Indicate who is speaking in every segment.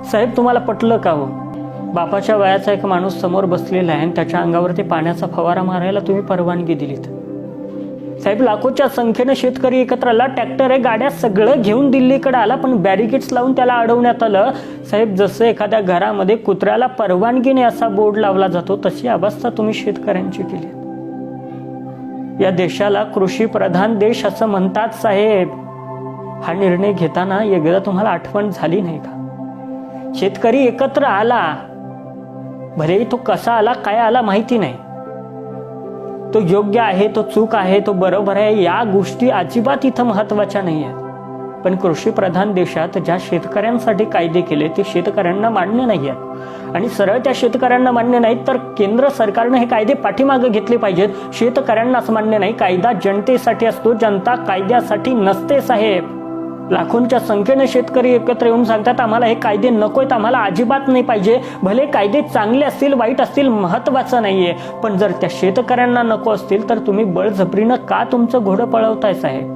Speaker 1: साहेब तुम्हाला पटलं का हो? बापाच्या वयाचा एक माणूस समोर बसलेला आहे आणि त्याच्या अंगावरती पाण्याचा फवारा मारायला तुम्ही परवानगी दिलीत। साहेब लाखोच्या संख्येने शेतकरी एकत्र आला, ट्रॅक्टर आहे, गाड्या सगळं घेऊन दिल्लीकडे आला, पण बॅरिकेड्स लावून त्याला अडवण्यात आलं। साहेब जसं एखाद्या घरामध्ये कुत्र्याला परवानगीने असा बोर्ड लावला जातो तशी अवस्था तुम्ही शेतकऱ्यांची केली। या देशाला कृषी प्रधान देश असं म्हणतात साहेब। हा निर्णय घेताना एकदा तुम्हाला आठवण झाली नाही का? शेतकरी एकत्र आला, भले तो कसा आला काय आला माहिती नाही, तो योग्य आहे तो चूक आहे तो बरोबर आहे या गोष्टी अजिबात इथं महत्वाच्या नाही आहेत। पण कृषी प्रधान देशात ज्या शेतकऱ्यांसाठी कायदे केले ते शेतकऱ्यांना मान्य नाही आहेत आणि सरळ त्या शेतकऱ्यांना मान्य नाहीत तर केंद्र सरकारने हे कायदे पाठीमागे घेतले पाहिजेत। शेतकऱ्यांनाच मान्य नाही, कायदा जनतेसाठी असतो, जनता कायद्यासाठी नसते साहेब। लाखोंच्या संख्येने शेतकरी एकत्र येऊन सांगतात आम्हाला हे कायदे नकोयत, आम्हाला अजिबात नाही पाहिजे। भले कायदे चांगले असतील वाईट असतील महत्वाचं नाहीये, पण जर त्या शेतकऱ्यांना नको असतील तर तुम्ही बळजबरीनं का तुमचं घोडं पळवताय साहेब?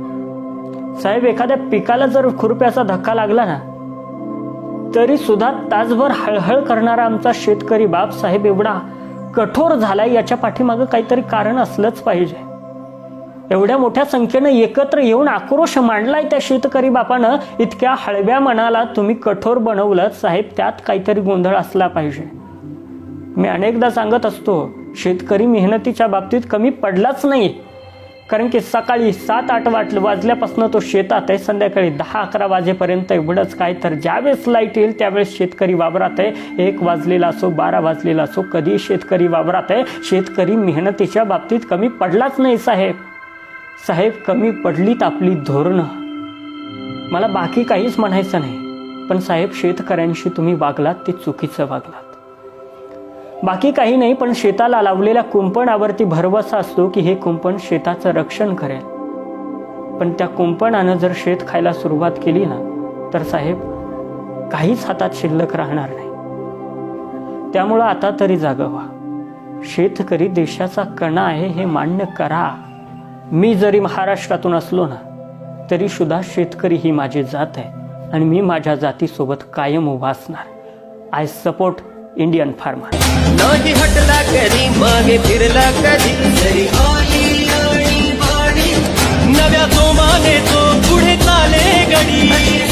Speaker 1: साहेब एखाद्या पिकाला जर खुरप्याचा धक्का लागला ना तरी सुद्धा तासभर हळहळ करणारा आमचा शेतकरी बाप साहेब एवढा कठोर झालाय, याच्या पाठीमागं काहीतरी कारण असलंच पाहिजे। एवढ्या मोठ्या संख्येनं एकत्र येऊन आक्रोश मांडलाय त्या शेतकरी बापानं, इतक्या हळव्या मनाला तुम्ही कठोर बनवलं साहेब, त्यात काहीतरी गोंधळ असला पाहिजे। मी अनेकदा सांगत असतो शेतकरी मेहनतीच्या बाबतीत कमी पडलाच नाही, कारण की सकाळी 7-8 वाजल्यापासून तो शेतात आहे, संध्याकाळी 10-11 वाजेपर्यंत एवढंच काय, तर ज्यावेळेस लाईट येईल त्यावेळेस शेतकरी वावरात आहे। 1 वाजलेला असो 12 वाजलेला असो कधी शेतकरी वावरात आहे। शेतकरी मेहनतीच्या बाबतीत कमी पडलाच नाही साहेब। साहेब कमी पडलीत आपली धोरणं, मला बाकी काहीच म्हणायचं नाही, पण साहेब शेतकऱ्यांशी तुम्ही वागलात ते चुकीचं वागलात। बाकी काही नाही, पण शेताला लावलेल्या कुंपणावरती भरवसा असतो की हे कुंपण शेताचं रक्षण करेल, पण त्या कुंपणानं जर शेत खायला सुरुवात केली ना तर साहेब काहीच हातात शिल्लक राहणार नाही। त्यामुळं आता तरी जागा व्हा। शेतकरी देशाचा कणा आहे हे मान्य करा। मी जरी महाराष्ट्रातून असलो ना तरी सुद्धा शेतकरी ही माझी जात आहे आणि मी माझ्या जातीसोबत कायम उभा असणार। I support Indian farmer.
Speaker 2: नाही हटला कधी मागे फिरला कधी तरी आली आणि वाढी नव्या जोमाने तो पुढे चाले गडी।